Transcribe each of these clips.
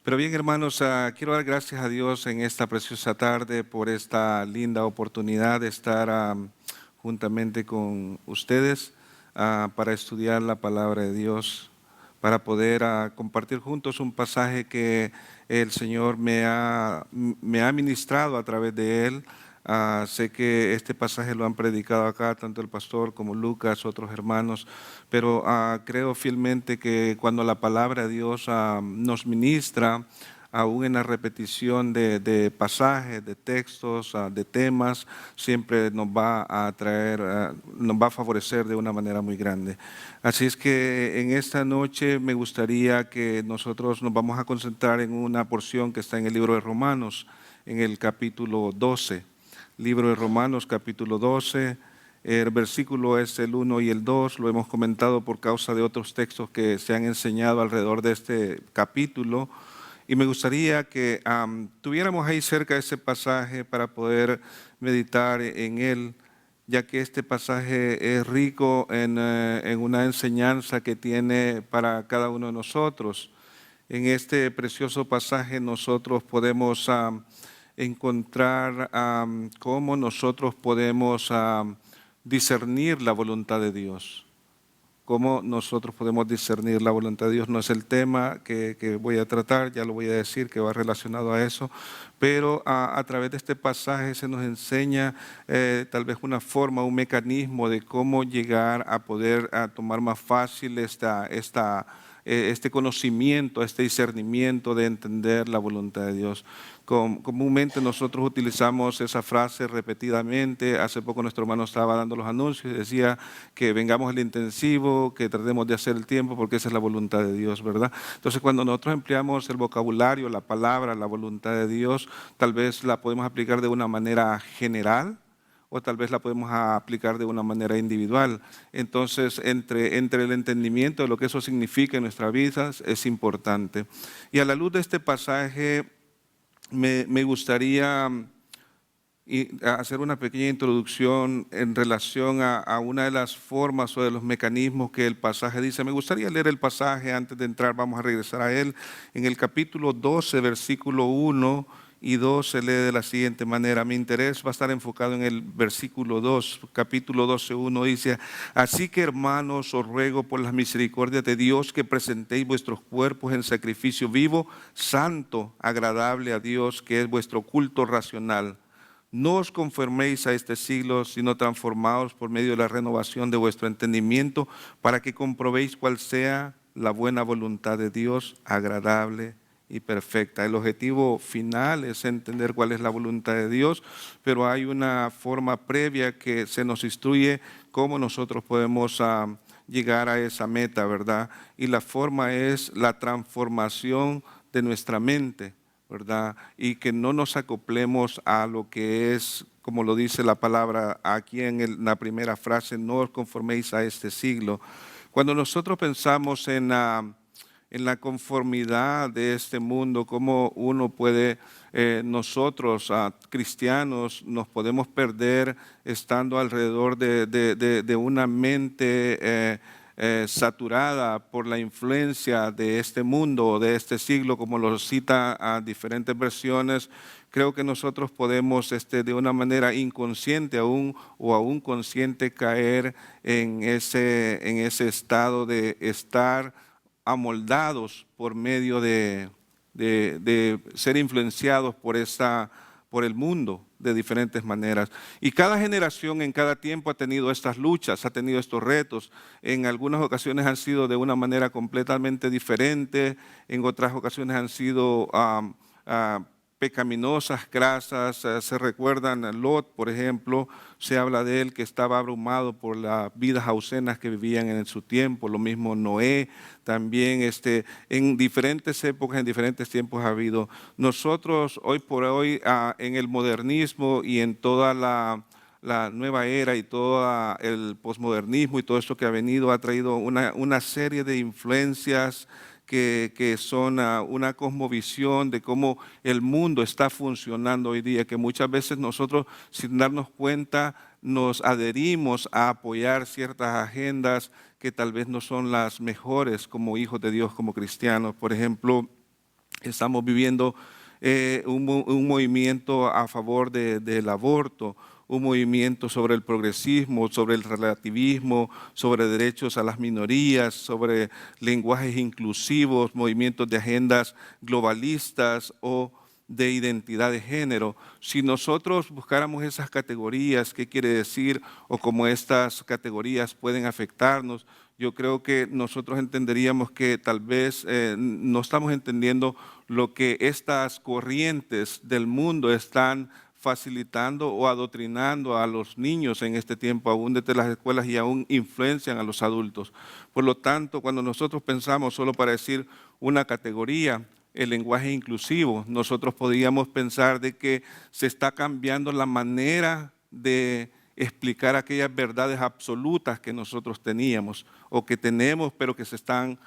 Pero bien, hermanos, quiero dar gracias a Dios en esta preciosa tarde por esta linda oportunidad de estar juntamente con ustedes para estudiar la palabra de Dios, para poder compartir juntos un pasaje que el Señor me ha ministrado a través de él. Sé que este pasaje lo han predicado acá tanto el pastor como Lucas, otros hermanos, pero creo fielmente que cuando la palabra de Dios nos ministra, aún en la repetición de pasajes, de textos, de temas, siempre nos va a traer, nos va a favorecer de una manera muy grande. Así es que en esta noche me gustaría que nosotros nos vamos a concentrar en una porción que está en el libro de Romanos, en el capítulo 12. Libro de Romanos, capítulo 12. El versículo es el 1 y el 2, lo hemos comentado por causa de otros textos que se han enseñado alrededor de este capítulo. Y me gustaría que tuviéramos ahí cerca ese pasaje para poder meditar en él, ya que este pasaje es rico en una enseñanza que tiene para cada uno de nosotros. En este precioso pasaje nosotros podemos encontrar cómo nosotros podemos discernir la voluntad de Dios. Cómo nosotros podemos discernir la voluntad de Dios no es el tema que voy a tratar, ya lo voy a decir, que va relacionado a eso, pero a través de este pasaje se nos enseña tal vez una forma, un mecanismo de cómo llegar a poder tomar más fácil este conocimiento, este discernimiento de entender la voluntad de Dios. Comúnmente nosotros utilizamos esa frase repetidamente. Hace poco nuestro hermano estaba dando los anuncios y decía que vengamos al intensivo, que tratemos de hacer el tiempo porque esa es la voluntad de Dios, ¿verdad? Entonces cuando nosotros empleamos el vocabulario, la palabra, la voluntad de Dios, tal vez la podemos aplicar de una manera general o tal vez la podemos aplicar de una manera individual. Entonces, entre el entendimiento de lo que eso significa en nuestras vidas es importante. Y a la luz de este pasaje, me gustaría hacer una pequeña introducción en relación a una de las formas o de los mecanismos que el pasaje dice. Me gustaría leer el pasaje antes de entrar, vamos a regresar a él. En el capítulo 12, versículo 1 y 2 se lee de la siguiente manera. Mi interés va a estar enfocado en el versículo 2, capítulo 12, 1 dice: así que, hermanos, os ruego por las misericordias de Dios que presentéis vuestros cuerpos en sacrificio vivo, santo, agradable a Dios, que es vuestro culto racional. No os conforméis a este siglo, sino transformaos por medio de la renovación de vuestro entendimiento, para que comprobéis cuál sea la buena voluntad de Dios, agradable y perfecta. El objetivo final es entender cuál es la voluntad de Dios, pero hay una forma previa que se nos instruye cómo nosotros podemos llegar a esa meta, ¿verdad? Y la forma es la transformación de nuestra mente, ¿verdad? Y que no nos acoplemos a lo que es, como lo dice la palabra aquí en la primera frase, no os conforméis a este siglo. Cuando nosotros pensamos en la conformidad de este mundo, cómo uno puede, nosotros cristianos, nos podemos perder estando alrededor de una mente saturada por la influencia de este mundo o de este siglo, como lo cita a diferentes versiones. Creo que nosotros podemos de una manera inconsciente aún o aún consciente caer en ese estado de estar amoldados por medio de ser influenciados por el mundo de diferentes maneras. Y cada generación en cada tiempo ha tenido estas luchas, ha tenido estos retos. En algunas ocasiones han sido de una manera completamente diferente, en otras ocasiones han sido pecaminosas, grasas. Se recuerdan a Lot, por ejemplo, se habla de él que estaba abrumado por las vidas ausenas que vivían en su tiempo. Lo mismo Noé, también en diferentes épocas, en diferentes tiempos ha habido. Nosotros hoy por hoy en el modernismo y en toda la nueva era y todo el posmodernismo y todo esto que ha venido ha traído una serie de influencias que son una cosmovisión de cómo el mundo está funcionando hoy día, que muchas veces nosotros sin darnos cuenta nos adherimos a apoyar ciertas agendas que tal vez no son las mejores como hijos de Dios, como cristianos. Por ejemplo, Estamos viviendo un movimiento a favor del aborto, un movimiento sobre el progresismo, sobre el relativismo, sobre derechos a las minorías, sobre lenguajes inclusivos, movimientos de agendas globalistas o de identidad de género. Si nosotros buscáramos esas categorías, qué quiere decir o cómo estas categorías pueden afectarnos, yo creo que nosotros entenderíamos que tal vez no estamos entendiendo lo que estas corrientes del mundo están facilitando o adoctrinando a los niños en este tiempo, aún desde las escuelas, y aún influencian a los adultos. Por lo tanto, cuando nosotros pensamos, solo para decir una categoría, el lenguaje inclusivo, nosotros podríamos pensar de que se está cambiando la manera de explicar aquellas verdades absolutas que nosotros teníamos o que tenemos, pero que se están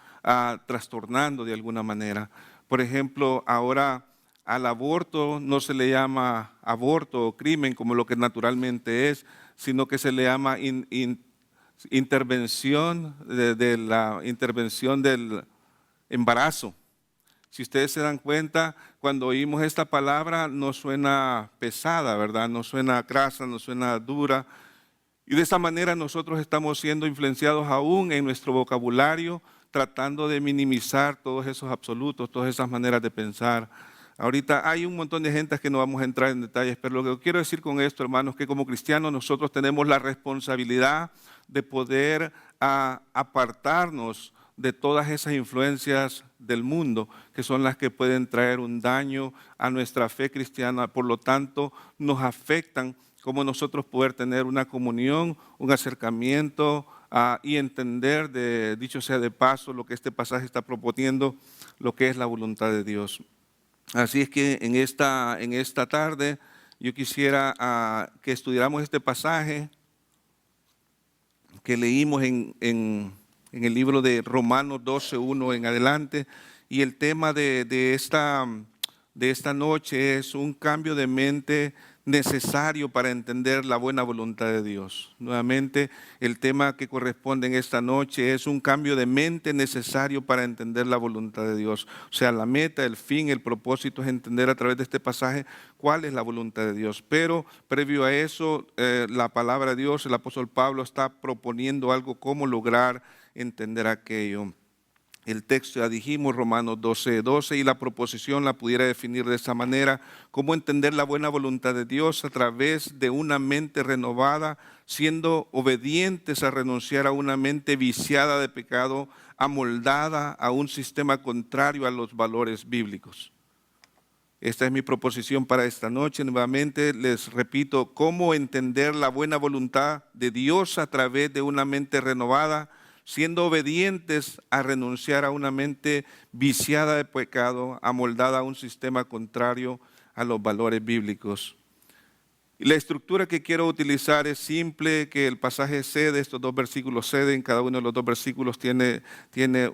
trastornando de alguna manera. Por ejemplo, ahora al aborto no se le llama aborto o crimen como lo que naturalmente es, sino que se le llama intervención la intervención del embarazo. Si ustedes se dan cuenta, cuando oímos esta palabra no suena pesada, ¿verdad? No suena grasa, no suena dura. Y de esa manera nosotros estamos siendo influenciados aún en nuestro vocabulario, tratando de minimizar todos esos absolutos, todas esas maneras de pensar. Ahorita hay un montón de gente que no vamos a entrar en detalles, pero lo que quiero decir con esto, hermanos, es que como cristianos nosotros tenemos la responsabilidad de poder apartarnos de todas esas influencias del mundo, que son las que pueden traer un daño a nuestra fe cristiana. Por lo tanto, nos afectan cómo nosotros poder tener una comunión, un acercamiento y entender, dicho sea de paso, lo que este pasaje está proponiendo, lo que es la voluntad de Dios. Así es que en esta tarde yo quisiera que estudiáramos este pasaje que leímos en el libro de Romanos 12:1 en adelante, y el tema de esta noche es un cambio de mente necesario para entender la buena voluntad de Dios. Nuevamente, el tema que corresponde en esta noche es un cambio de mente necesario para entender la voluntad de Dios. O sea, la meta, el fin, el propósito es entender a través de este pasaje cuál es la voluntad de Dios. Pero previo a eso, la palabra de Dios, el apóstol Pablo está proponiendo algo, cómo lograr entender aquello. El texto, ya dijimos, Romanos 12:12, y la proposición la pudiera definir de esa manera: cómo entender la buena voluntad de Dios a través de una mente renovada, siendo obedientes a renunciar a una mente viciada de pecado, amoldada a un sistema contrario a los valores bíblicos. Esta es mi proposición para esta noche. Nuevamente les repito, cómo entender la buena voluntad de Dios a través de una mente renovada, siendo obedientes a renunciar a una mente viciada de pecado, amoldada a un sistema contrario a los valores bíblicos. Y la estructura que quiero utilizar es simple, que el pasaje cede, estos dos versículos ceden, cada uno de los dos versículos tiene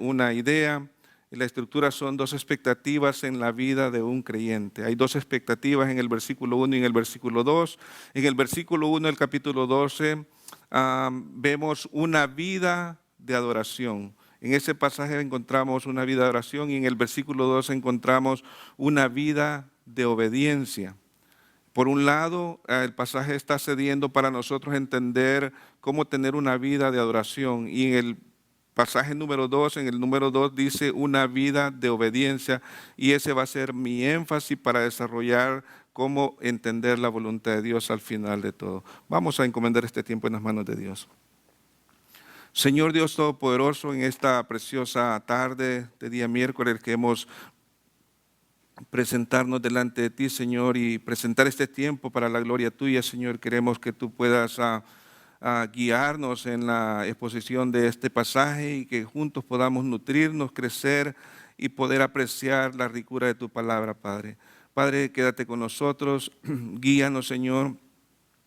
una idea. Y la estructura son dos expectativas en la vida de un creyente. Hay dos expectativas en el versículo 1 y en el versículo 2. En el versículo 1 del capítulo 12 vemos una vida de adoración. En ese pasaje encontramos una vida de oración, y en el versículo 2 encontramos una vida de obediencia. Por un lado, el pasaje está cediendo para nosotros entender cómo tener una vida de adoración, y en el pasaje número 2, en el número 2 dice una vida de obediencia, y ese va a ser mi énfasis para desarrollar cómo entender la voluntad de Dios al final de todo. Vamos a encomendar este tiempo en las manos de Dios. Señor Dios Todopoderoso, en esta preciosa tarde de día miércoles que hemos presentarnos delante de ti, Señor, y presentar este tiempo para la gloria tuya, Señor, queremos que tú puedas guiarnos en la exposición de este pasaje, y que juntos podamos nutrirnos, crecer y poder apreciar la ricura de tu palabra, Padre. Padre, quédate con nosotros, guíanos, Señor.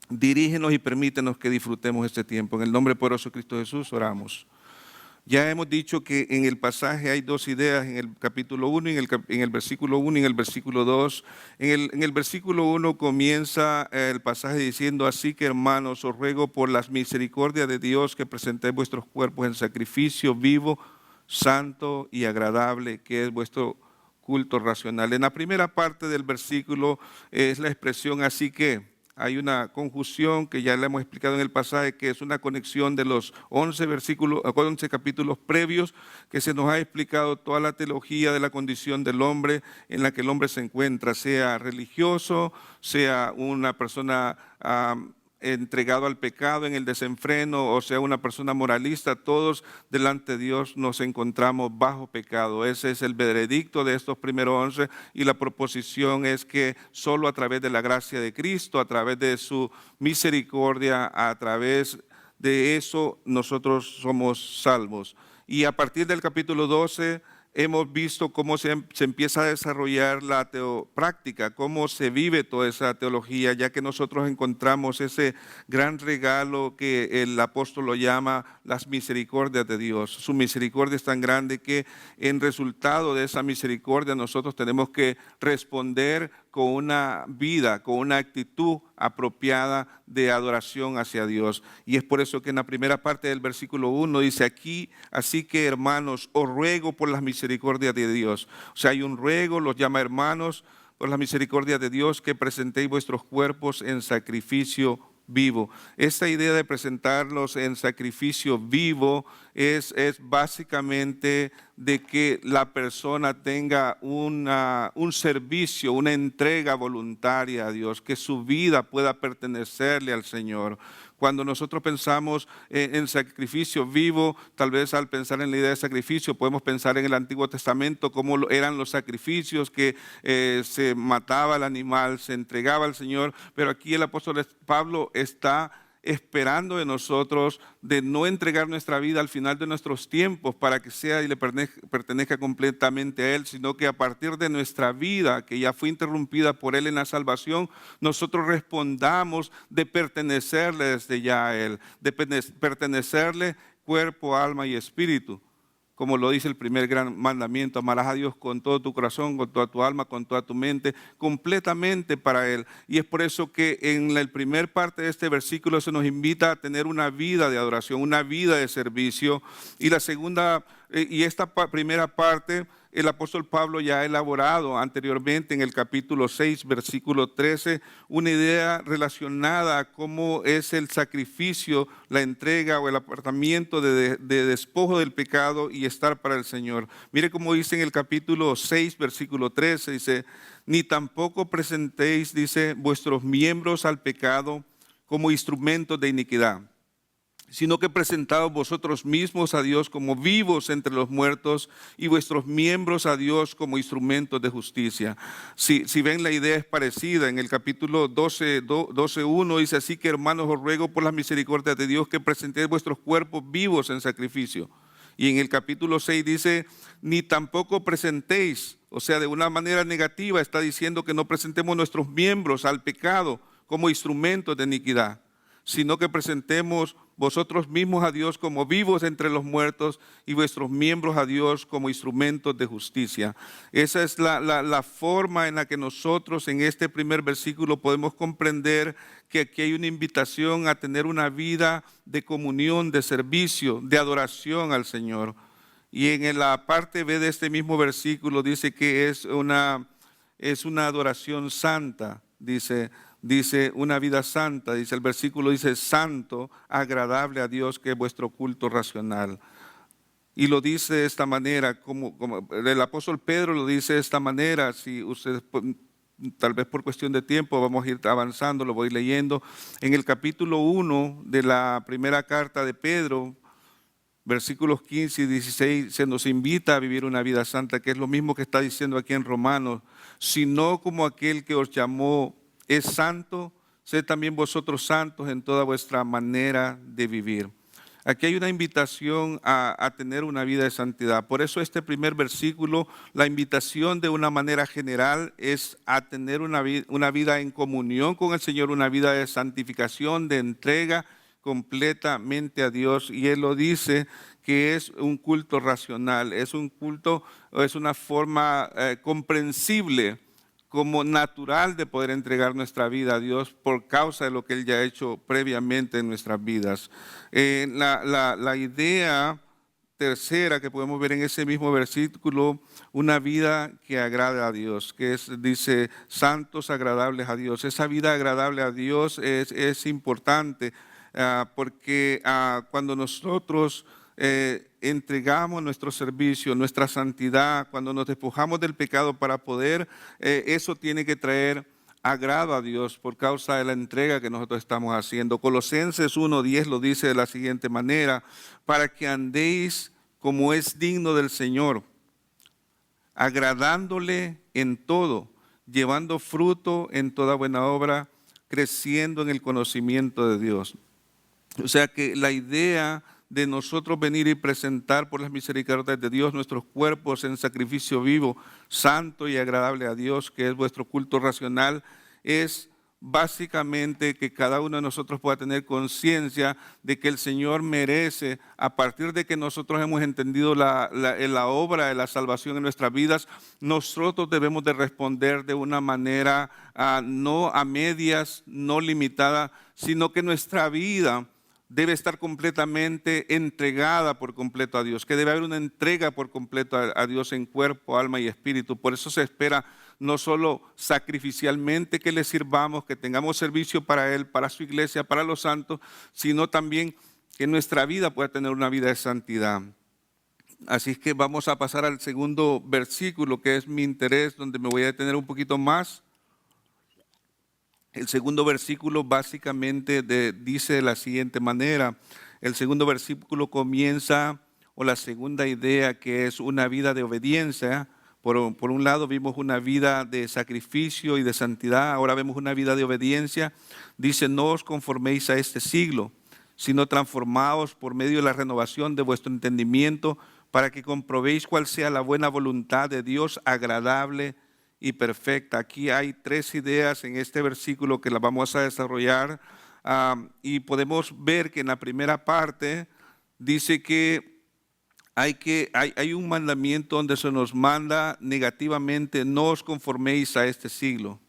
Dirígenos y permítenos que disfrutemos este tiempo. En el nombre poderoso de Cristo Jesús oramos. Ya hemos dicho que en el pasaje hay dos ideas, en el capítulo 1, en el versículo 1 y en el versículo 2. En el versículo 1 comienza el pasaje diciendo: así que, hermanos, os ruego por las misericordias de Dios que presentéis vuestros cuerpos en sacrificio vivo, santo y agradable, que es vuestro culto racional. En la primera parte del versículo es la expresión así que. Hay una conjunción que ya le hemos explicado en el pasaje, que es una conexión de los 11 capítulos previos, que se nos ha explicado toda la teología de la condición del hombre en la que el hombre se encuentra, sea religioso, sea una persona entregado al pecado en el desenfreno, o sea una persona moralista. Todos delante de Dios nos encontramos bajo pecado. Ese es el veredicto de estos primeros 11, y la proposición es que solo a través de la gracia de Cristo, a través de su misericordia, a través de eso nosotros somos salvos. Y a partir del capítulo 12 hemos visto cómo se empieza a desarrollar la práctica, cómo se vive toda esa teología, ya que nosotros encontramos ese gran regalo que el apóstol lo llama las misericordias de Dios. Su misericordia es tan grande que en resultado de esa misericordia nosotros tenemos que responder con una vida, con una actitud apropiada de adoración hacia Dios. Y es por eso que en la primera parte del versículo 1 dice aquí, así que hermanos, os ruego por las misericordias de Dios. O sea, hay un ruego, los llama hermanos, por las misericordias de Dios, que presentéis vuestros cuerpos en sacrificio vivo. Esta idea de presentarlos en sacrificio vivo es básicamente de que la persona tenga un servicio, una entrega voluntaria a Dios, que su vida pueda pertenecerle al Señor. Cuando nosotros pensamos en sacrificio vivo, tal vez al pensar en la idea de sacrificio podemos pensar en el Antiguo Testamento, cómo eran los sacrificios, que se mataba el animal, se entregaba al Señor, pero aquí el apóstol Pablo está esperando de nosotros de no entregar nuestra vida al final de nuestros tiempos para que sea y le pertenezca completamente a Él, sino que a partir de nuestra vida, que ya fue interrumpida por Él en la salvación, nosotros respondamos de pertenecerle desde ya a Él, de pertenecerle cuerpo, alma y espíritu. Como lo dice el primer gran mandamiento, amarás a Dios con todo tu corazón, con toda tu alma, con toda tu mente, completamente para Él. Y es por eso que en la primera parte de este versículo se nos invita a tener una vida de adoración, una vida de servicio. Y la segunda, y esta primera parte, el apóstol Pablo ya ha elaborado anteriormente en el capítulo 6, versículo 13, una idea relacionada a cómo es el sacrificio, la entrega o el apartamiento de despojo del pecado y estar para el Señor. Mire cómo dice en el capítulo 6, versículo 13, dice, ni tampoco presentéis, dice, vuestros miembros al pecado como instrumentos de iniquidad, sino que presentaos vosotros mismos a Dios como vivos entre los muertos y vuestros miembros a Dios como instrumentos de justicia. Si ven, la idea es parecida. En el capítulo 12:1 dice, así que hermanos os ruego por las misericordias de Dios que presentéis vuestros cuerpos vivos en sacrificio. Y en el capítulo 6 dice, ni tampoco presentéis, o sea, de una manera negativa está diciendo que no presentemos nuestros miembros al pecado como instrumentos de iniquidad, sino que presentemos vosotros mismos a Dios como vivos entre los muertos y vuestros miembros a Dios como instrumentos de justicia. Esa es la forma en la que nosotros en este primer versículo podemos comprender que aquí hay una invitación a tener una vida de comunión, de servicio, de adoración al Señor. Y en la parte B de este mismo versículo dice que es una adoración santa, dice una vida santa, dice el versículo, dice santo, agradable a Dios, que es vuestro culto racional. Y lo dice de esta manera, como el apóstol Pedro lo dice de esta manera. Si ustedes, tal vez por cuestión de tiempo, vamos a ir avanzando, lo voy leyendo. En el capítulo 1 de la primera carta de Pedro, versículos 15 y 16, se nos invita a vivir una vida santa, que es lo mismo que está diciendo aquí en Romanos, sino como aquel que os llamó es santo, sed también vosotros santos en toda vuestra manera de vivir. Aquí hay una invitación a tener una vida de santidad. Por eso este primer versículo, la invitación de una manera general es a tener una vida en comunión con el Señor, una vida de santificación, de entrega completamente a Dios. Y Él lo dice que es un culto racional, es un culto, es una forma comprensible, como natural de poder entregar nuestra vida a Dios por causa de lo que Él ya ha hecho previamente en nuestras vidas. La idea tercera que podemos ver en ese mismo versículo, una vida que agrade a Dios, dice, santos agradables a Dios. Esa vida agradable a Dios es importante porque cuando nosotros entregamos nuestro servicio, nuestra santidad, cuando nos despojamos del pecado para poder, eso tiene que traer agrado a Dios por causa de la entrega que nosotros estamos haciendo. Colosenses 1:10 lo dice de la siguiente manera: para que andéis como es digno del Señor, agradándole en todo, llevando fruto en toda buena obra, creciendo en el conocimiento de Dios. O sea que la idea de nosotros venir y presentar por las misericordias de Dios nuestros cuerpos en sacrificio vivo, santo y agradable a Dios, que es vuestro culto racional, es básicamente que cada uno de nosotros pueda tener conciencia de que el Señor merece, a partir de que nosotros hemos entendido la obra de la salvación en nuestras vidas, nosotros debemos de responder de una manera no a medias, no limitada, sino que nuestra vida debe estar completamente entregada por completo a Dios, que debe haber una entrega por completo a Dios en cuerpo, alma y espíritu. Por eso se espera no solo sacrificialmente que le sirvamos, que tengamos servicio para Él, para su iglesia, para los santos, sino también que nuestra vida pueda tener una vida de santidad. Así es que vamos a pasar al segundo versículo, que es mi interés, donde me voy a detener un poquito más. El segundo versículo básicamente dice de la siguiente manera. El segundo versículo comienza, o la segunda idea, que es una vida de obediencia. Por un lado vimos una vida de sacrificio y de santidad, ahora vemos una vida de obediencia. Dice, no os conforméis a este siglo, sino transformaos por medio de la renovación de vuestro entendimiento, para que comprobéis cuál sea la buena voluntad de Dios, agradable y perfecta. Aquí hay tres ideas en este versículo que las vamos a desarrollar y podemos ver que en la primera parte dice que hay un mandamiento donde se nos manda negativamente: no os conforméis a este siglo.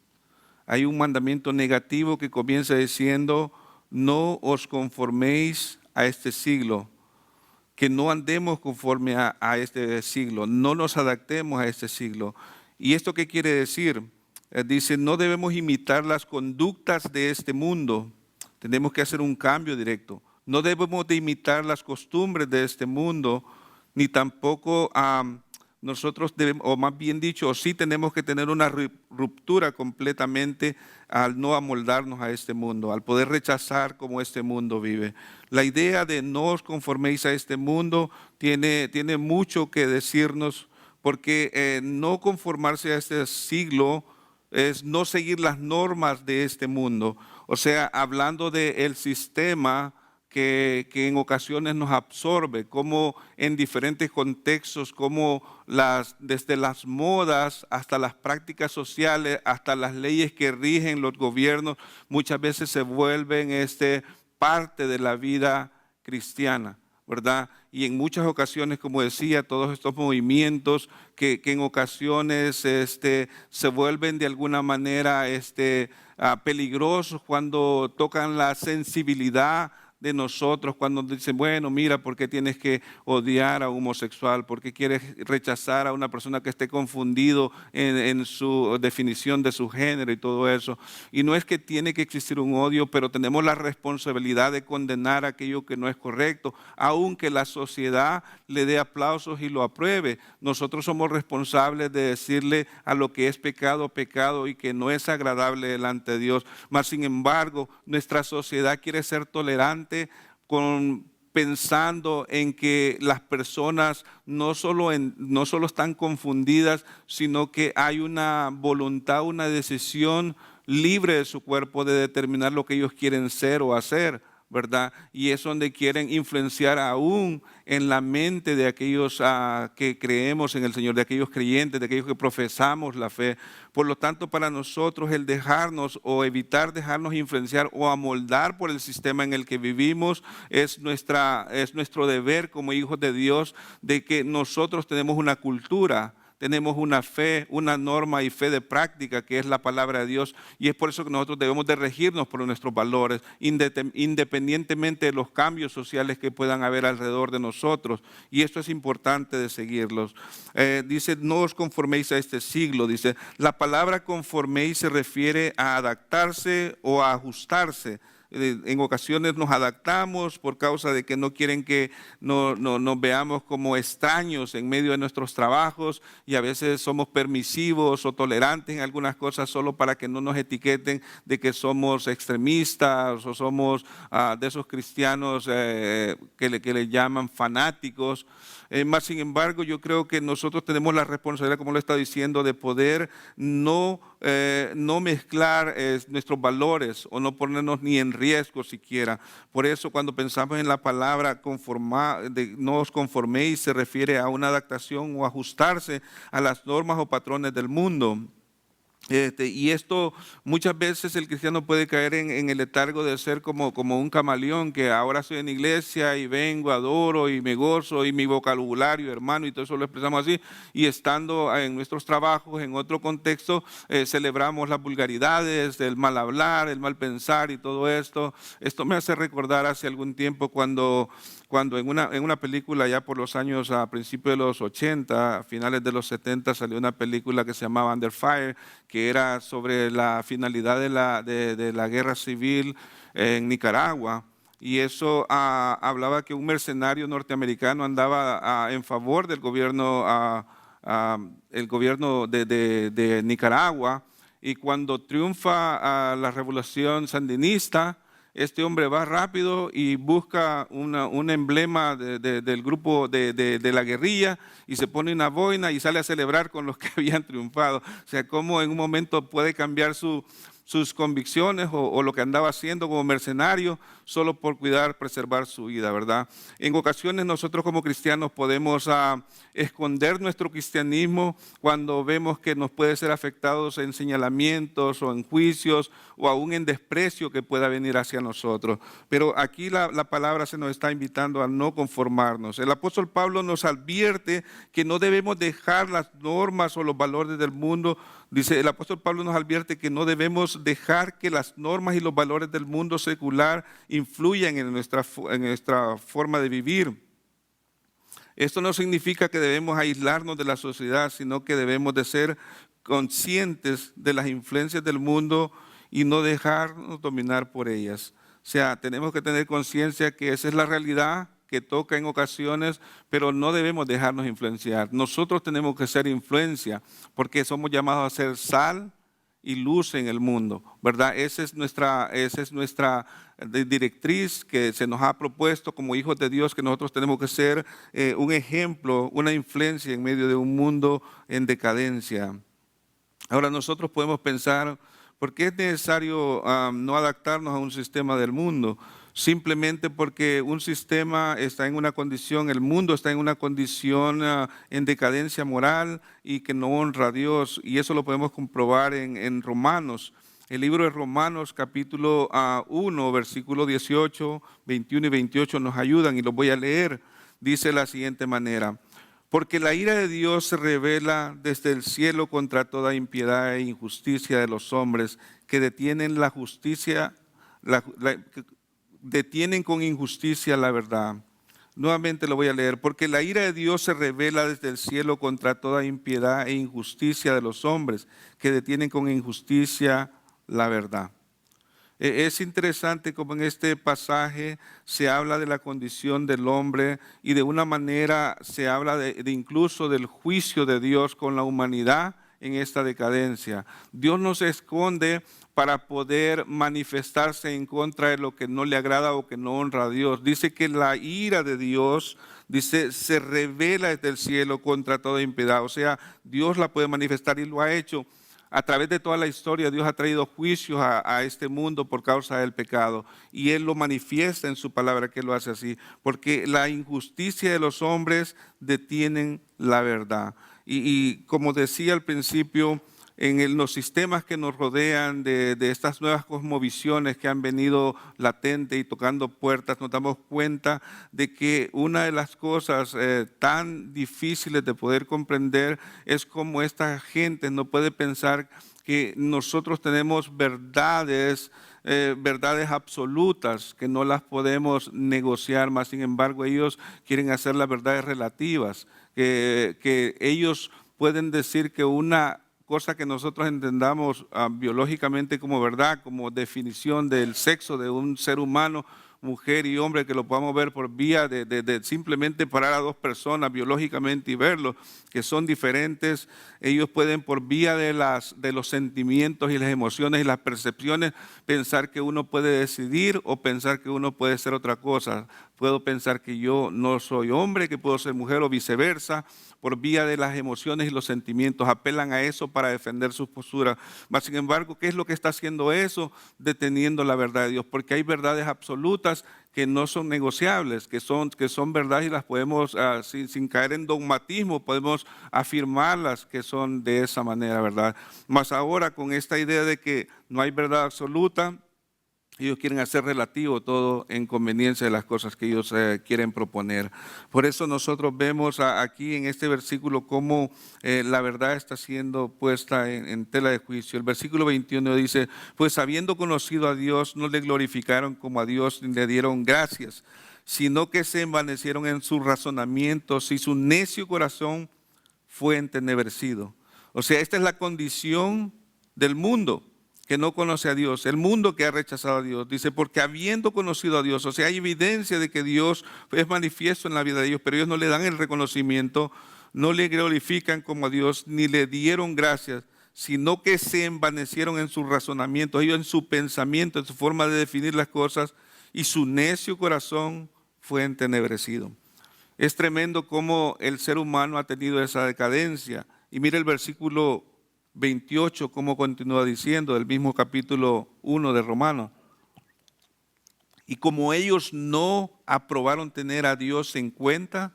Hay un mandamiento negativo que comienza diciendo: no os conforméis a este siglo, que no andemos conforme a este siglo, no nos adaptemos a este siglo. ¿Y esto qué quiere decir? Dice, no debemos imitar las conductas de este mundo, tenemos que hacer un cambio directo. No debemos de imitar las costumbres de este mundo, ni tampoco nosotros debemos, o más bien dicho, sí tenemos que tener una ruptura completamente al no amoldarnos a este mundo, al poder rechazar cómo este mundo vive. La idea de no os conforméis a este mundo tiene mucho que decirnos, porque no conformarse a este siglo es no seguir las normas de este mundo. O sea, hablando del sistema que en ocasiones nos absorbe, como en diferentes contextos, como desde las modas hasta las prácticas sociales, hasta las leyes que rigen los gobiernos, muchas veces se vuelven parte de la vida cristiana, ¿verdad? Y en muchas ocasiones, como decía, todos estos movimientos que en ocasiones se vuelven de alguna manera peligrosos cuando tocan la sensibilidad de nosotros, cuando dicen, bueno, mira, ¿por qué tienes que odiar a un homosexual? ¿Por qué quieres rechazar a una persona que esté confundido en su definición de su género y todo eso? Y no es que tiene que existir un odio, pero tenemos la responsabilidad de condenar aquello que no es correcto, aunque la sociedad le dé aplausos y lo apruebe. Nosotros somos responsables de decirle a lo que es pecado, pecado, y que no es agradable delante de Dios. Mas, sin embargo, nuestra sociedad quiere ser tolerante pensando en que las personas no solo están confundidas, sino que hay una voluntad, una decisión libre de su cuerpo de determinar lo que ellos quieren ser o hacer, ¿verdad? Y es donde quieren influenciar aún en la mente de aquellos que creemos en el Señor, de aquellos creyentes, de aquellos que profesamos la fe. Por lo tanto, para nosotros el dejarnos o evitar dejarnos influenciar o amoldar por el sistema en el que vivimos es nuestro deber como hijos de Dios, de que nosotros tenemos una cultura tenemos una fe, una norma y fe de práctica que es la palabra de Dios, y es por eso que nosotros debemos de regirnos por nuestros valores, independientemente de los cambios sociales que puedan haber alrededor de nosotros, y esto es importante de seguirlos. Dice, no os conforméis a este siglo, dice, la palabra conforméis se refiere a adaptarse o a ajustarse. En ocasiones nos adaptamos por causa de que no quieren que nos veamos como extraños en medio de nuestros trabajos, y a veces somos permisivos o tolerantes en algunas cosas solo para que no nos etiqueten de que somos extremistas o somos de esos cristianos que le llaman fanáticos. Más sin embargo, yo creo que nosotros tenemos la responsabilidad, como lo está diciendo, de poder no mezclar nuestros valores o no ponernos ni en riesgo siquiera. Por eso cuando pensamos en la palabra no os conforméis, se refiere a una adaptación o ajustarse a las normas o patrones del mundo. Y esto muchas veces el cristiano puede caer en el letargo de ser como un camaleón, que ahora estoy en iglesia y vengo, adoro y me gozo y mi vocabulario, hermano, y todo eso lo expresamos así, y estando en nuestros trabajos, en otro contexto, celebramos las vulgaridades, el mal hablar, el mal pensar y todo esto. Esto me hace recordar hace algún tiempo cuando en una película ya por los años a principios de los 80, a finales de los 70, salió una película que se llamaba Under Fire, que era sobre la finalidad de la guerra civil en Nicaragua. Y eso hablaba que un mercenario norteamericano andaba en favor del gobierno, el gobierno de Nicaragua, y cuando triunfa la revolución sandinista, este hombre va rápido y busca un emblema del grupo de la guerrilla y se pone una boina y sale a celebrar con los que habían triunfado. O sea, cómo en un momento puede cambiar sus convicciones o lo que andaba haciendo como mercenario solo por preservar su vida, ¿verdad? En ocasiones nosotros como cristianos podemos esconder nuestro cristianismo cuando vemos que nos puede ser afectados en señalamientos o en juicios o aún en desprecio que pueda venir hacia nosotros. Pero aquí la palabra se nos está invitando a no conformarnos. El apóstol Pablo nos advierte que no debemos dejar las normas o los valores del mundo. Dice, el apóstol Pablo nos advierte que no debemos dejar que las normas y los valores del mundo secular influyan en nuestra forma de vivir. Esto no significa que debemos aislarnos de la sociedad, sino que debemos de ser conscientes de las influencias del mundo y no dejarnos dominar por ellas. O sea, tenemos que tener conciencia que esa es la realidad que toca en ocasiones, pero no debemos dejarnos influenciar. Nosotros tenemos que ser influencia, porque somos llamados a ser sal y luz en el mundo, ¿verdad? Esa es nuestra directriz que se nos ha propuesto como hijos de Dios, que nosotros tenemos que ser un ejemplo, una influencia en medio de un mundo en decadencia. Ahora nosotros podemos pensar, ¿por qué es necesario no adaptarnos a un sistema del mundo? Simplemente porque un sistema está en una condición, el mundo está en una condición en decadencia moral y que no honra a Dios, y eso lo podemos comprobar en Romanos. El libro de Romanos capítulo 1, versículo 18, 21 y 28 nos ayudan y los voy a leer. Dice de la siguiente manera: porque la ira de Dios se revela desde el cielo contra toda impiedad e injusticia de los hombres que detienen la justicia, detienen con injusticia la verdad. Nuevamente lo voy a leer. Porque la ira de Dios se revela desde el cielo contra toda impiedad e injusticia de los hombres que detienen con injusticia la verdad. Es interesante como en este pasaje se habla de la condición del hombre y de una manera se habla de incluso del juicio de Dios con la humanidad en esta decadencia. Dios nos esconde para poder manifestarse en contra de lo que no le agrada o que no honra a Dios. Dice que la ira de Dios, dice, se revela desde el cielo contra toda impiedad. O sea, Dios la puede manifestar y lo ha hecho. A través de toda la historia, Dios ha traído juicios a este mundo por causa del pecado. Y Él lo manifiesta en su palabra, que lo hace así. Porque la injusticia de los hombres detienen la verdad. Y como decía al principio, en los sistemas que nos rodean, de estas nuevas cosmovisiones que han venido latente y tocando puertas, nos damos cuenta de que una de las cosas tan difíciles de poder comprender es cómo esta gente no puede pensar que nosotros tenemos verdades absolutas que no las podemos negociar, más sin embargo ellos quieren hacer las verdades relativas, que ellos pueden decir que una cosa que nosotros entendamos biológicamente como verdad, como definición del sexo de un ser humano, mujer y hombre, que lo podamos ver por vía de simplemente parar a dos personas biológicamente y verlo, que son diferentes. Ellos pueden por vía de los sentimientos y las emociones y las percepciones pensar que uno puede decidir o pensar que uno puede ser otra cosa. Puedo pensar que yo no soy hombre, que puedo ser mujer o viceversa. Por vía de las emociones y los sentimientos apelan a eso para defender sus posturas. Mas, sin embargo, ¿qué es lo que está haciendo eso? Deteniendo la verdad de Dios, porque hay verdades absolutas que no son negociables, que son verdades y las podemos, sin caer en dogmatismo, podemos afirmarlas que son de esa manera, ¿verdad? Mas ahora con esta idea de que no hay verdad absoluta, ellos quieren hacer relativo todo en conveniencia de las cosas que ellos quieren proponer. Por eso nosotros vemos aquí en este versículo cómo la verdad está siendo puesta en tela de juicio. El versículo 21 dice, pues habiendo conocido a Dios, no le glorificaron como a Dios ni le dieron gracias, sino que se envanecieron en sus razonamientos y su necio corazón fue entenebrecido. O sea, esta es la condición del mundo que no conoce a Dios, el mundo que ha rechazado a Dios. Dice, porque habiendo conocido a Dios, o sea, hay evidencia de que Dios es manifiesto en la vida de ellos, pero ellos no le dan el reconocimiento, no le glorifican como a Dios, ni le dieron gracias, sino que se envanecieron en sus razonamientos, ellos en su pensamiento, en su forma de definir las cosas, y su necio corazón fue entenebrecido. Es tremendo cómo el ser humano ha tenido esa decadencia. Y mire el versículo 28, como continúa diciendo, del mismo capítulo 1 de Romanos. Y como ellos no aprobaron tener a Dios en cuenta,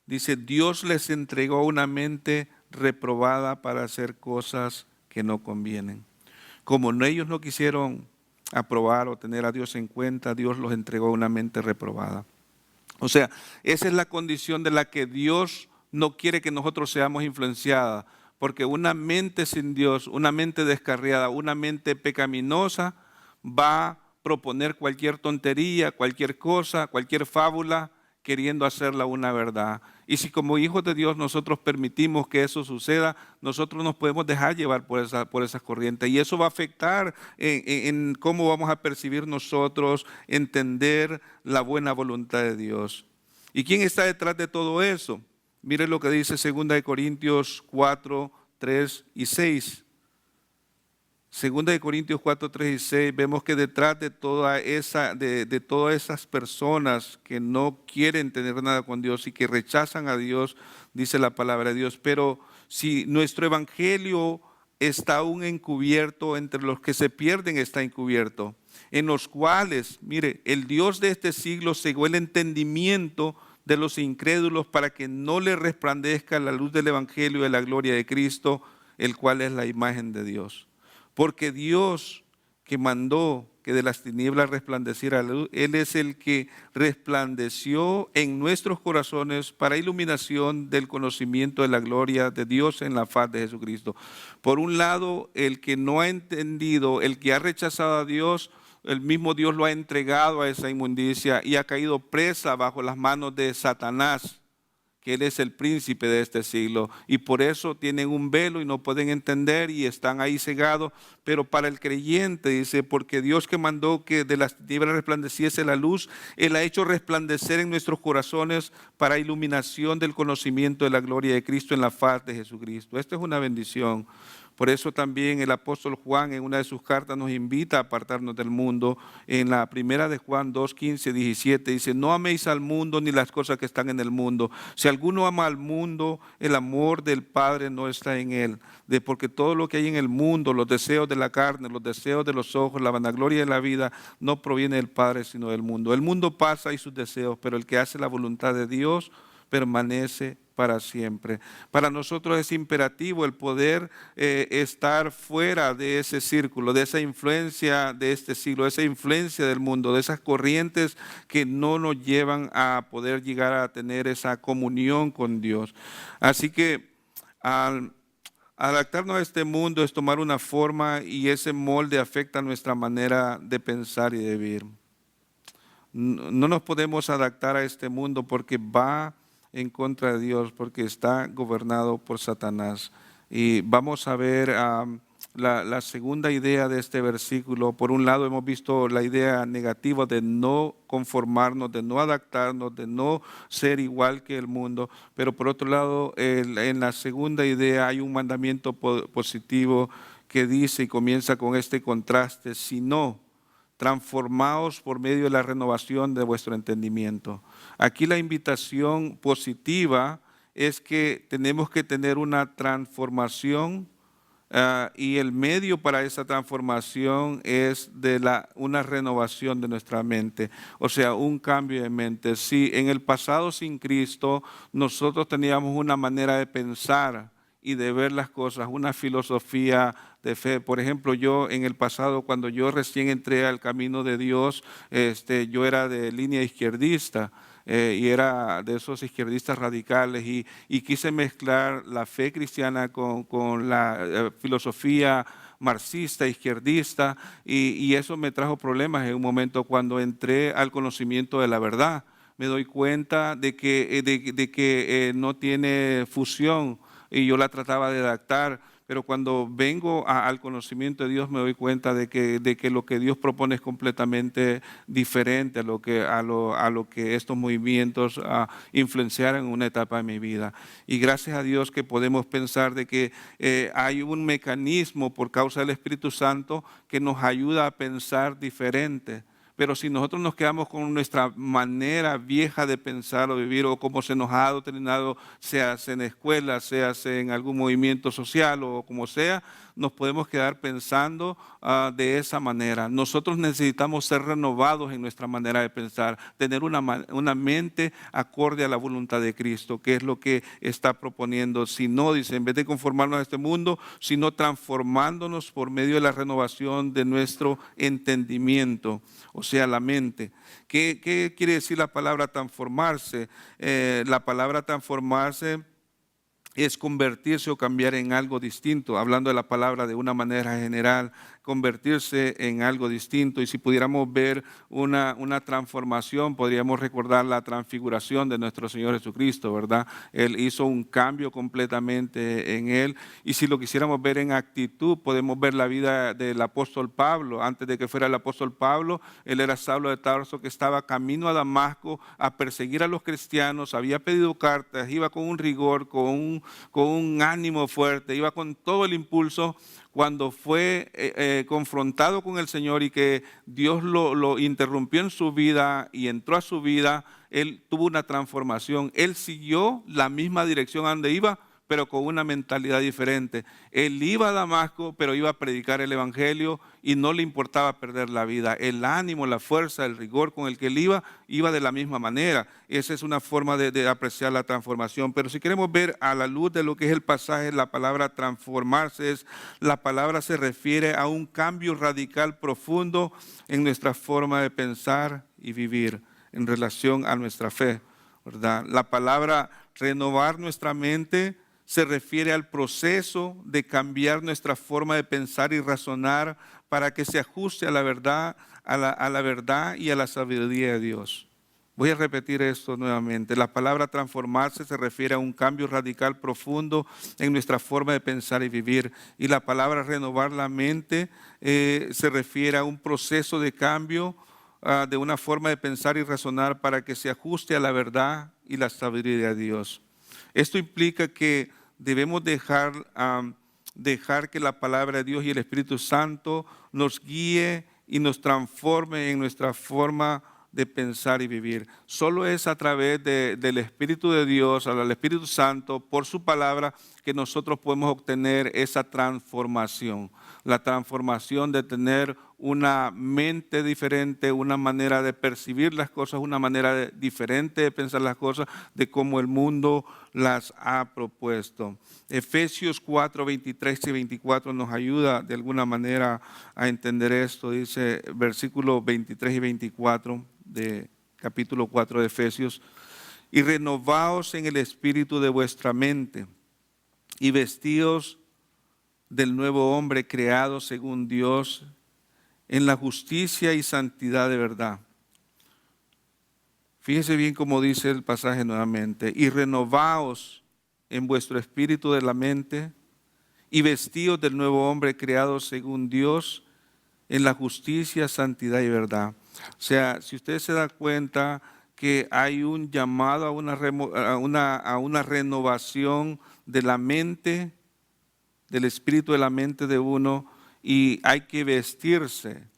dice, Dios les entregó una mente reprobada para hacer cosas que no convienen. Como ellos no quisieron aprobar o tener a Dios en cuenta, Dios los entregó una mente reprobada. O sea, esa es la condición de la que Dios no quiere que nosotros seamos influenciados. Porque una mente sin Dios, una mente descarriada, una mente pecaminosa va a proponer cualquier tontería, cualquier cosa, cualquier fábula, queriendo hacerla una verdad. Y si como hijos de Dios nosotros permitimos que eso suceda, nosotros nos podemos dejar llevar por esas corrientes. Y eso va a afectar en cómo vamos a percibir nosotros, entender la buena voluntad de Dios. ¿Y quién está detrás de todo eso? Mire lo que dice 2 Corintios 4, 3 y 6. 2 Corintios 4, 3 y 6, vemos que detrás de todas esas personas que no quieren tener nada con Dios y que rechazan a Dios, dice la palabra de Dios, pero si nuestro evangelio está aún encubierto, entre los que se pierden está encubierto, en los cuales, mire, el Dios de este siglo cegó el entendimiento de los incrédulos para que no les resplandezca la luz del evangelio de la gloria de Cristo, el cual es la imagen de Dios. Porque Dios que mandó que de las tinieblas resplandeciera la luz, Él es el que resplandeció en nuestros corazones para iluminación del conocimiento de la gloria de Dios en la faz de Jesucristo. Por un lado, el que no ha entendido, el que ha rechazado a Dios, el mismo Dios lo ha entregado a esa inmundicia y ha caído presa bajo las manos de Satanás, que él es el príncipe de este siglo, y por eso tienen un velo y no pueden entender y están ahí cegados. Pero para el creyente dice, porque Dios que mandó que de las tinieblas resplandeciese la luz, Él ha hecho resplandecer en nuestros corazones para iluminación del conocimiento de la gloria de Cristo en la faz de Jesucristo. Esto es una bendición. Por eso también el apóstol Juan en una de sus cartas nos invita a apartarnos del mundo. En la primera de Juan 2, 15, 17 dice, no améis al mundo ni las cosas que están en el mundo. Si alguno ama al mundo, el amor del Padre no está en él. Porque todo lo que hay en el mundo, los deseos de la carne, los deseos de los ojos, la vanagloria de la vida, no proviene del Padre sino del mundo. El mundo pasa y sus deseos, pero el que hace la voluntad de Dios permanece para siempre. Para nosotros es imperativo el poder estar fuera de ese círculo, de esa influencia de este siglo, de esa influencia del mundo, de esas corrientes que no nos llevan a poder llegar a tener esa comunión con Dios. Así que al adaptarnos a este mundo es tomar una forma y ese molde afecta nuestra manera de pensar y de vivir. No nos podemos adaptar a este mundo porque va en contra de Dios, porque está gobernado por Satanás. Y vamos a ver la segunda idea de este versículo. Por un lado hemos visto la idea negativa de no conformarnos, de no adaptarnos, de no ser igual que el mundo. Pero por otro lado, en la segunda idea hay un mandamiento positivo que dice y comienza con este contraste: si no, transformaos por medio de la renovación de vuestro entendimiento. Aquí la invitación positiva es que tenemos que tener una transformación y el medio para esa transformación es una renovación de nuestra mente, o sea, un cambio de mente. Si en el pasado sin Cristo nosotros teníamos una manera de pensar y de ver las cosas, una filosofía de fe. Por ejemplo, yo en el pasado, cuando yo recién entré al camino de Dios, yo era de línea izquierdista. Y era de esos izquierdistas radicales y quise mezclar la fe cristiana con la filosofía marxista, izquierdista, y eso me trajo problemas en un momento cuando entré al conocimiento de la verdad. Me doy cuenta de que no tiene fusión y yo la trataba de adaptar, pero cuando vengo al conocimiento de Dios me doy cuenta de que lo que Dios propone es completamente diferente a lo que estos movimientos influenciaron en una etapa de mi vida. Y gracias a Dios que podemos pensar de que hay un mecanismo por causa del Espíritu Santo que nos ayuda a pensar diferente. Pero si nosotros nos quedamos con nuestra manera vieja de pensar o vivir, o como se nos ha adoctrinado, sea en escuela, sea en algún movimiento social o como sea, nos podemos quedar pensando de esa manera. Nosotros necesitamos ser renovados en nuestra manera de pensar, tener una mente acorde a la voluntad de Cristo, que es lo que está proponiendo. Si no, dice, en vez de conformarnos a este mundo, sino transformándonos por medio de la renovación de nuestro entendimiento, o sea, la mente. ¿Qué quiere decir la palabra transformarse? La palabra transformarse es convertirse o cambiar en algo distinto, hablando de la palabra de una manera general, convertirse en algo distinto. Y si pudiéramos ver una transformación, podríamos recordar la transfiguración de nuestro Señor Jesucristo, ¿verdad? Él hizo un cambio completamente en Él. Y si lo quisiéramos ver en actitud, podemos ver la vida del apóstol Pablo. Antes de que fuera el apóstol Pablo, él era Saulo de Tarso, que estaba camino a Damasco a perseguir a los cristianos, había pedido cartas, iba con un rigor, con un ánimo fuerte, iba con todo el impulso. Cuando fue confrontado con el Señor y que Dios lo interrumpió en su vida y entró a su vida, él tuvo una transformación. Él siguió la misma dirección a donde iba, pero con una mentalidad diferente. Él iba a Damasco, pero iba a predicar el Evangelio y no le importaba perder la vida. El ánimo, la fuerza, el rigor con el que él iba de la misma manera. Esa es una forma de apreciar la transformación. Pero si queremos ver a la luz de lo que es el pasaje, la palabra transformarse la palabra se refiere a un cambio radical profundo en nuestra forma de pensar y vivir en relación a nuestra fe, ¿verdad? La palabra renovar nuestra mente se refiere al proceso de cambiar nuestra forma de pensar y razonar para que se ajuste a la verdad, a la verdad y a la sabiduría de Dios. Voy a repetir esto nuevamente. La palabra transformarse se refiere a un cambio radical profundo en nuestra forma de pensar y vivir. Y la palabra renovar la mente se refiere a un proceso de cambio de una forma de pensar y razonar para que se ajuste a la verdad y la sabiduría de Dios. Esto implica que debemos dejar que la palabra de Dios y el Espíritu Santo nos guíe y nos transforme en nuestra forma de pensar y vivir. Solo es a través del Espíritu de Dios, al Espíritu Santo, por su palabra, que nosotros podemos obtener esa transformación. La transformación de tener una mente diferente, una manera de percibir las cosas, una manera diferente de pensar las cosas, de cómo el mundo las ha propuesto. Efesios 4, 23 y 24 nos ayuda de alguna manera a entender esto. Dice versículos 23 y 24 de capítulo 4 de Efesios: y renovaos en el espíritu de vuestra mente, y vestíos del nuevo hombre creado según Dios, en la justicia y santidad de verdad. Fíjese bien cómo dice el pasaje nuevamente: y renovaos en vuestro espíritu de la mente, y vestíos del nuevo hombre creado según Dios, en la justicia, santidad y verdad. O sea, si usted se da cuenta que hay un llamado a una renovación de la mente, del espíritu de la mente de uno, y hay que vestirse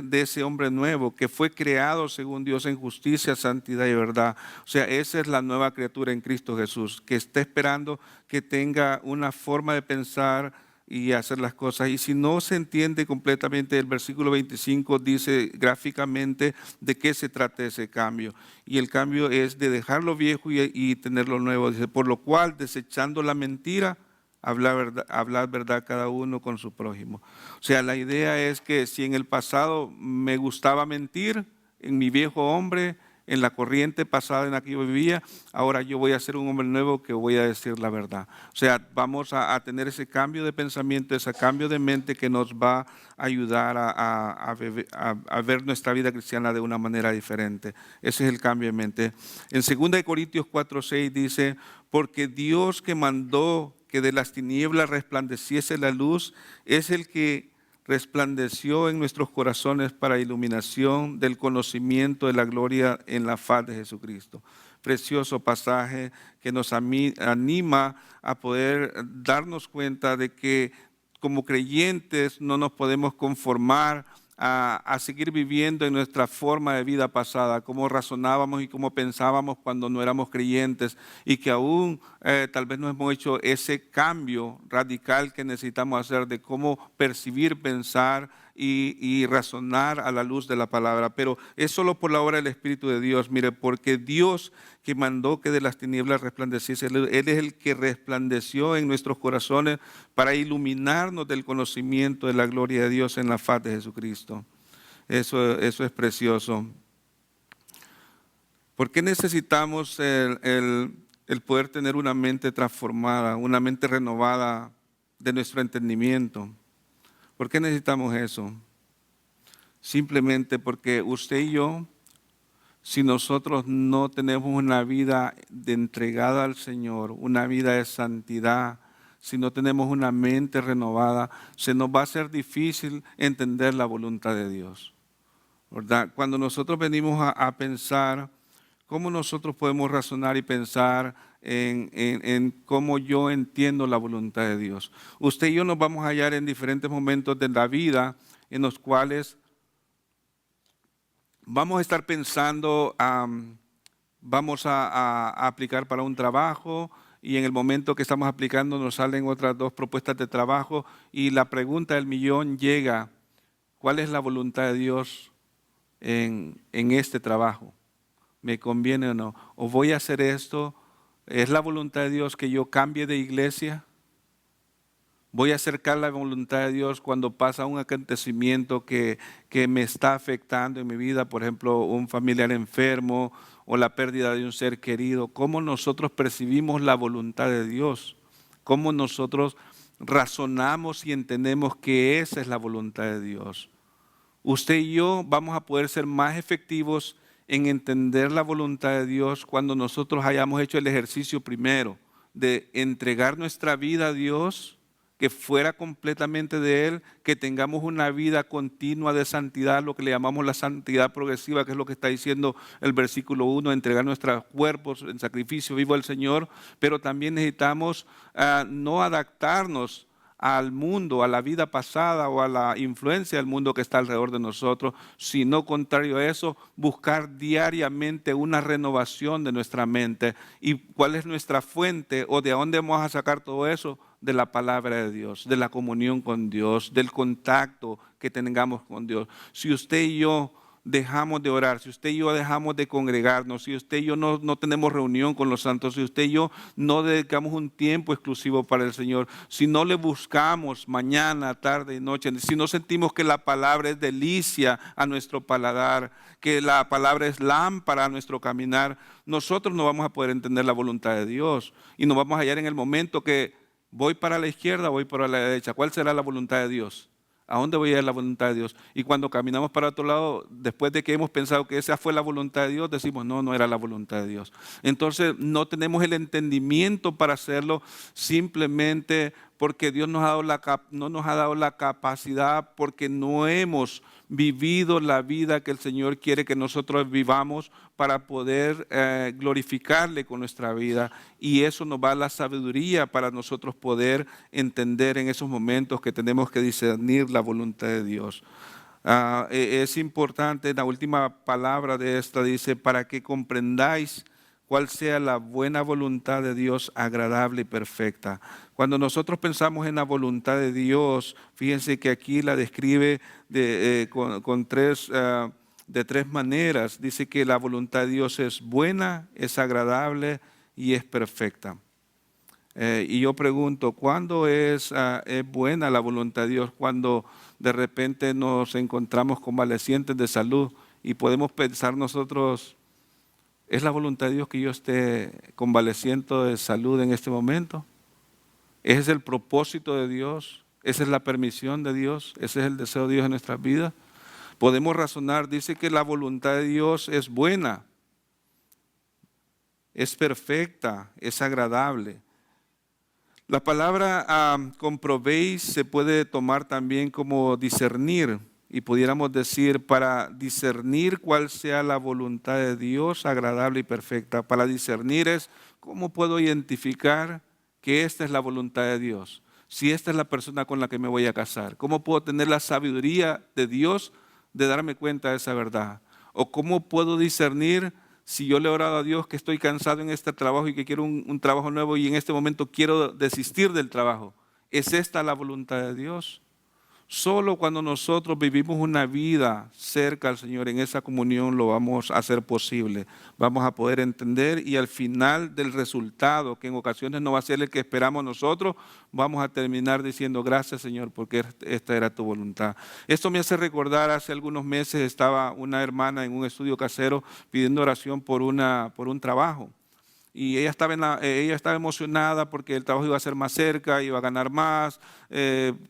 de ese hombre nuevo que fue creado según Dios en justicia, santidad y verdad. O sea, esa es la nueva criatura en Cristo Jesús, que está esperando que tenga una forma de pensar y hacer las cosas. Y si no se entiende completamente, el versículo 25 dice gráficamente de qué se trata ese cambio. Y el cambio es de dejar lo viejo y tener lo nuevo. Dice: por lo cual, desechando la mentira, hablar verdad cada uno con su prójimo. O sea, la idea es que si en el pasado me gustaba mentir, en mi viejo hombre, en la corriente pasada en la que yo vivía, ahora yo voy a ser un hombre nuevo que voy a decir la verdad. O sea, vamos a tener ese cambio de pensamiento, ese cambio de mente que nos va a ayudar a ver nuestra vida cristiana de una manera diferente. Ese es el cambio de mente. En 2 Corintios 4:6 dice: porque Dios, que mandó que de las tinieblas resplandeciese la luz, es el que resplandeció en nuestros corazones para iluminación del conocimiento de la gloria en la faz de Jesucristo. Precioso pasaje que nos anima a poder darnos cuenta de que como creyentes no nos podemos conformar a seguir viviendo en nuestra forma de vida pasada, cómo razonábamos y cómo pensábamos cuando no éramos creyentes, y que aún tal vez no hemos hecho ese cambio radical que necesitamos hacer de cómo percibir, pensar y razonar a la luz de la palabra. Pero es solo por la obra del Espíritu de Dios. Mire, porque Dios, que mandó que de las tinieblas resplandeciese, Él es el que resplandeció en nuestros corazones para iluminarnos del conocimiento de la gloria de Dios en la faz de Jesucristo. Eso es precioso. ¿Por qué necesitamos el poder tener una mente transformada, una mente renovada de nuestro entendimiento? ¿Por qué necesitamos eso? Simplemente porque usted y yo, si nosotros no tenemos una vida entregada al Señor, una vida de santidad, si no tenemos una mente renovada, se nos va a hacer difícil entender la voluntad de Dios, ¿verdad? Cuando nosotros venimos a pensar, ¿cómo nosotros podemos razonar y pensar en cómo yo entiendo la voluntad de Dios? Usted y yo nos vamos a hallar en diferentes momentos de la vida en los cuales vamos a estar pensando, vamos a aplicar para un trabajo, y en el momento que estamos aplicando nos salen otras dos propuestas de trabajo y la pregunta del millón llega: ¿cuál es la voluntad de Dios en este trabajo? ¿Me conviene o no? ¿O voy a hacer esto? ¿Es la voluntad de Dios que yo cambie de iglesia? ¿Voy a acercar la voluntad de Dios cuando pasa un acontecimiento que me está afectando en mi vida? Por ejemplo, un familiar enfermo o la pérdida de un ser querido. ¿Cómo nosotros percibimos la voluntad de Dios? ¿Cómo nosotros razonamos y entendemos que esa es la voluntad de Dios? Usted y yo vamos a poder ser más efectivos en entender la voluntad de Dios cuando nosotros hayamos hecho el ejercicio primero de entregar nuestra vida a Dios, que fuera completamente de Él, que tengamos una vida continua de santidad, lo que le llamamos la santidad progresiva, que es lo que está diciendo el versículo 1, entregar nuestros cuerpos en sacrificio vivo al Señor. Pero también necesitamos no adaptarnos al mundo, a la vida pasada o a la influencia del mundo que está alrededor de nosotros, sino contrario a eso, buscar diariamente una renovación de nuestra mente. ¿Y cuál es nuestra fuente o de dónde vamos a sacar todo eso? De la palabra de Dios, de la comunión con Dios, del contacto que tengamos con Dios. Si usted y yo dejamos de orar, si usted y yo dejamos de congregarnos, si usted y yo no tenemos reunión con los santos, si usted y yo no dedicamos un tiempo exclusivo para el Señor, si no le buscamos mañana, tarde y noche, si no sentimos que la palabra es delicia a nuestro paladar, que la palabra es lámpara a nuestro caminar, nosotros no vamos a poder entender la voluntad de Dios y nos vamos a hallar en el momento que voy para la izquierda, voy para la derecha. ¿Cuál será la voluntad de Dios? ¿A dónde voy a ir la voluntad de Dios? Y cuando caminamos para otro lado, después de que hemos pensado que esa fue la voluntad de Dios, decimos, no, no era la voluntad de Dios. Entonces no tenemos el entendimiento para hacerlo simplemente porque Dios no nos ha dado la capacidad, porque no hemos vivido la vida que el Señor quiere que nosotros vivamos para poder glorificarle con nuestra vida. Y eso nos va la sabiduría para nosotros poder entender en esos momentos que tenemos que discernir la voluntad de Dios. Es importante, la última palabra de esta dice, para que comprendáis cuál sea la buena voluntad de Dios, agradable y perfecta. Cuando nosotros pensamos en la voluntad de Dios, fíjense que aquí la describe de tres maneras. Dice que la voluntad de Dios es buena, es agradable y es perfecta. Y yo pregunto, ¿cuándo es buena la voluntad de Dios? Cuando de repente nos encontramos convalecientes de salud y podemos pensar nosotros, ¿es la voluntad de Dios que yo esté convaleciendo de salud en este momento? ¿Ese es el propósito de Dios? ¿Esa es la permisión de Dios? ¿Ese es el deseo de Dios en nuestras vidas? Podemos razonar, dice que la voluntad de Dios es buena, es perfecta, es agradable. La palabra comprobéis se puede tomar también como discernir, y pudiéramos decir para discernir cuál sea la voluntad de Dios agradable y perfecta. Para discernir es cómo puedo identificar que esta es la voluntad de Dios, si esta es la persona con la que me voy a casar, cómo puedo tener la sabiduría de Dios de darme cuenta de esa verdad, o cómo puedo discernir si yo le he orado a Dios que estoy cansado en este trabajo y que quiero un trabajo nuevo y en este momento quiero desistir del trabajo. ¿Es esta la voluntad de Dios? Solo cuando nosotros vivimos una vida cerca al Señor, en esa comunión lo vamos a hacer posible. Vamos a poder entender y al final del resultado, que en ocasiones no va a ser el que esperamos nosotros, vamos a terminar diciendo gracias Señor porque esta era tu voluntad. Esto me hace recordar, hace algunos meses estaba una hermana en un estudio casero pidiendo oración por un trabajo. Y ella estaba emocionada porque el trabajo iba a ser más cerca, iba a ganar más,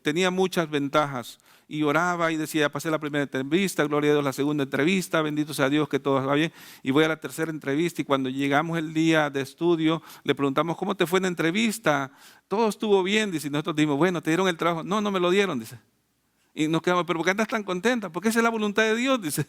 tenía muchas ventajas. Y oraba y decía, pasé la primera entrevista, gloria a Dios, la segunda entrevista, bendito sea Dios que todo va bien. Y voy a la tercera entrevista y cuando llegamos el día de estudio, le preguntamos, ¿cómo te fue en la entrevista? Todo estuvo bien, dice. Y nosotros dijimos, bueno, ¿te dieron el trabajo? No, no me lo dieron, dice. Y nos quedamos, ¿pero por qué andas tan contenta? Porque esa es la voluntad de Dios, dice.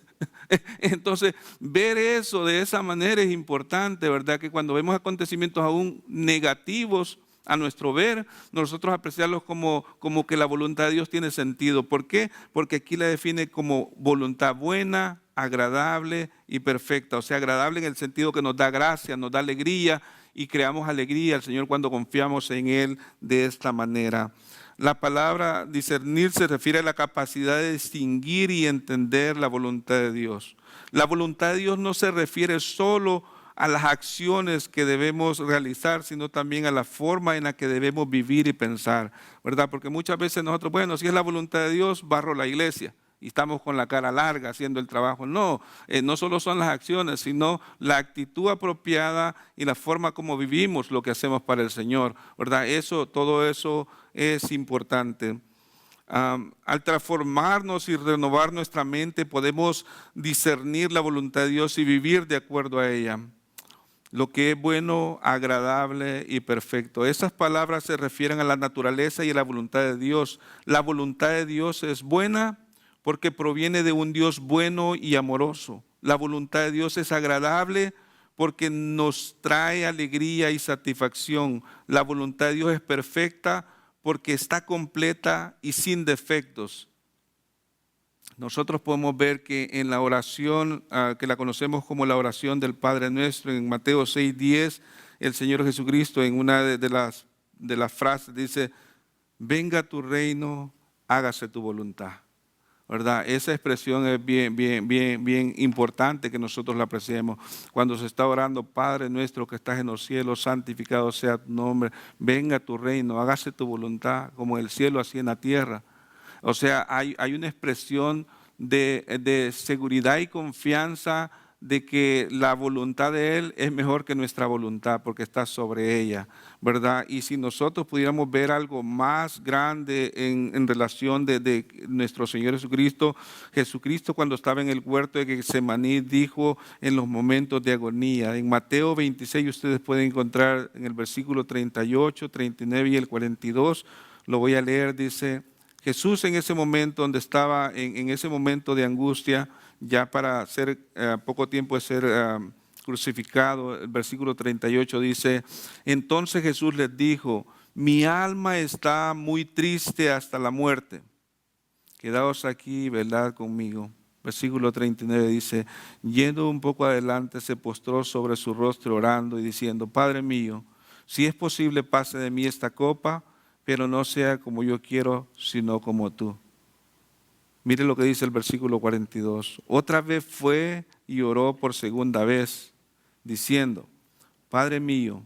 Entonces, ver eso de esa manera es importante, ¿verdad? Que cuando vemos acontecimientos aún negativos a nuestro ver, nosotros apreciarlos como que la voluntad de Dios tiene sentido. ¿Por qué? Porque aquí la define como voluntad buena, agradable y perfecta. O sea, agradable en el sentido que nos da gracia, nos da alegría y creamos alegría al Señor cuando confiamos en Él de esta manera. La palabra discernir se refiere a la capacidad de distinguir y entender la voluntad de Dios. La voluntad de Dios no se refiere solo a las acciones que debemos realizar, sino también a la forma en la que debemos vivir y pensar, ¿verdad? Porque muchas veces nosotros, bueno, si es la voluntad de Dios, barro la iglesia y estamos con la cara larga haciendo el trabajo. No, no solo son las acciones, sino la actitud apropiada y la forma como vivimos lo que hacemos para el Señor, ¿verdad? Todo eso es importante. Al transformarnos y renovar nuestra mente, podemos discernir la voluntad de Dios y vivir de acuerdo a ella. Lo que es bueno, agradable y perfecto. Esas palabras se refieren a la naturaleza y a la voluntad de Dios. La voluntad de Dios es buena porque proviene de un Dios bueno y amoroso. La voluntad de Dios es agradable porque nos trae alegría y satisfacción. La voluntad de Dios es perfecta porque está completa y sin defectos. Nosotros podemos ver que en la oración, que la conocemos como la oración del Padre Nuestro, en Mateo 6:10, el Señor Jesucristo en una de las frases dice: venga tu reino, hágase tu voluntad. ¿Verdad? Esa expresión es bien importante que nosotros la apreciemos. Cuando se está orando: Padre nuestro que estás en los cielos, santificado sea tu nombre, venga tu reino, hágase tu voluntad, como en el cielo, así en la tierra. O sea, hay una expresión de seguridad y confianza de que la voluntad de Él es mejor que nuestra voluntad, porque está sobre ella, ¿verdad? Y si nosotros pudiéramos ver algo más grande en relación de nuestro Señor Jesucristo, Jesucristo cuando estaba en el huerto de Getsemaní dijo en los momentos de agonía, en Mateo 26 ustedes pueden encontrar en el versículo 38, 39 y el 42, lo voy a leer, dice: Jesús en ese momento donde estaba, en ese momento de angustia, ya para ser poco tiempo de ser crucificado, el versículo 38 dice: entonces Jesús les dijo: mi alma está muy triste hasta la muerte. Quedaos aquí, velad conmigo. Versículo 39 dice: yendo un poco adelante, se postró sobre su rostro orando y diciendo: Padre mío, si es posible, pase de mí esta copa, pero no sea como yo quiero, sino como tú. Mire lo que dice el versículo 42. Otra vez fue y oró por segunda vez, diciendo: Padre mío,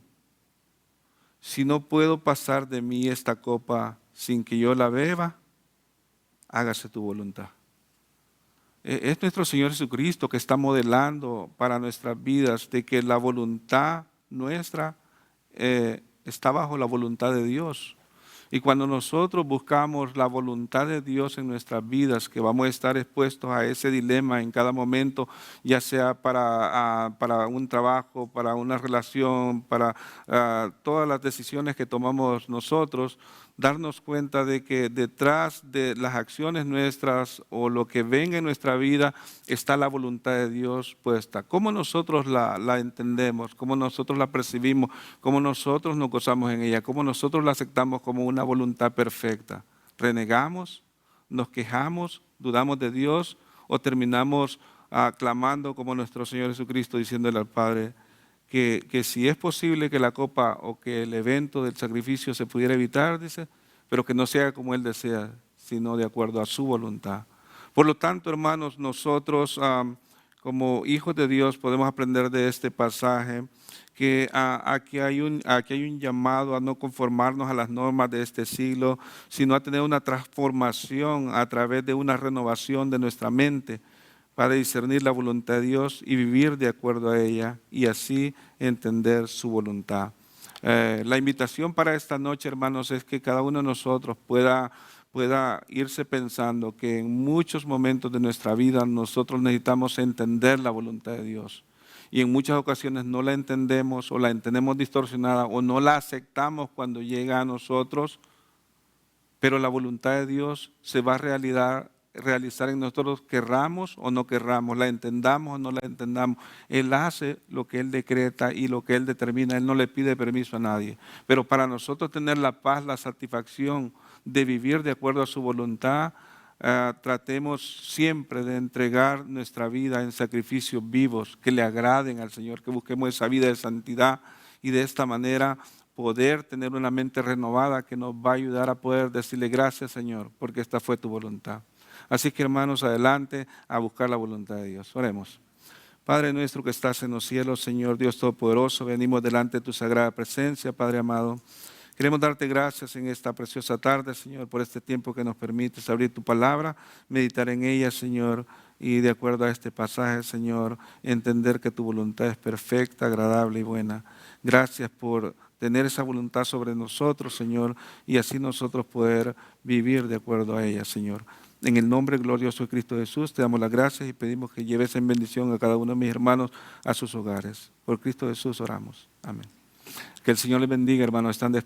si no puedo pasar de mí esta copa sin que yo la beba, hágase tu voluntad. Es nuestro Señor Jesucristo que está modelando para nuestras vidas de que la voluntad nuestra está bajo la voluntad de Dios. Y cuando nosotros buscamos la voluntad de Dios en nuestras vidas, que vamos a estar expuestos a ese dilema en cada momento, ya sea para un trabajo, para una relación, para todas las decisiones que tomamos nosotros, darnos cuenta de que detrás de las acciones nuestras o lo que venga en nuestra vida está la voluntad de Dios puesta. ¿Cómo nosotros la entendemos? ¿Cómo nosotros la percibimos? ¿Cómo nosotros nos gozamos en ella? ¿Cómo nosotros la aceptamos como una voluntad perfecta? ¿Renegamos? ¿Nos quejamos? ¿Dudamos de Dios? ¿O terminamos clamando como nuestro Señor Jesucristo, diciéndole al Padre que si es posible que la copa o que el evento del sacrificio se pudiera evitar, dice, pero que no sea como Él desea, sino de acuerdo a su voluntad? Por lo tanto, hermanos, nosotros como hijos de Dios podemos aprender de este pasaje que aquí hay un llamado a no conformarnos a las normas de este siglo, sino a tener una transformación a través de una renovación de nuestra mente, para discernir la voluntad de Dios y vivir de acuerdo a ella y así entender su voluntad. La invitación para esta noche, hermanos, es que cada uno de nosotros pueda irse pensando que en muchos momentos de nuestra vida nosotros necesitamos entender la voluntad de Dios. Y en muchas ocasiones no la entendemos o la entendemos distorsionada o no la aceptamos cuando llega a nosotros, pero la voluntad de Dios se va a realizar en nosotros, querramos o no querramos, la entendamos o no la entendamos. Él hace lo que Él decreta y lo que Él determina. Él no le pide permiso a nadie. Pero para nosotros tener la paz, la satisfacción de vivir de acuerdo a su voluntad, tratemos siempre de entregar nuestra vida en sacrificios vivos que le agraden al Señor, que busquemos esa vida de santidad y de esta manera poder tener una mente renovada que nos va a ayudar a poder decirle: gracias, Señor, porque esta fue tu voluntad. Así que, hermanos, adelante a buscar la voluntad de Dios. Oremos. Padre nuestro que estás en los cielos, Señor Dios Todopoderoso, venimos delante de tu sagrada presencia, Padre amado. Queremos darte gracias en esta preciosa tarde, Señor, por este tiempo que nos permites abrir tu palabra, meditar en ella, Señor, y de acuerdo a este pasaje, Señor, entender que tu voluntad es perfecta, agradable y buena. Gracias por tener esa voluntad sobre nosotros, Señor, y así nosotros poder vivir de acuerdo a ella, Señor. En el nombre glorioso de Cristo Jesús, te damos las gracias y pedimos que lleves en bendición a cada uno de mis hermanos a sus hogares. Por Cristo Jesús oramos. Amén. Que el Señor les bendiga, hermanos. Están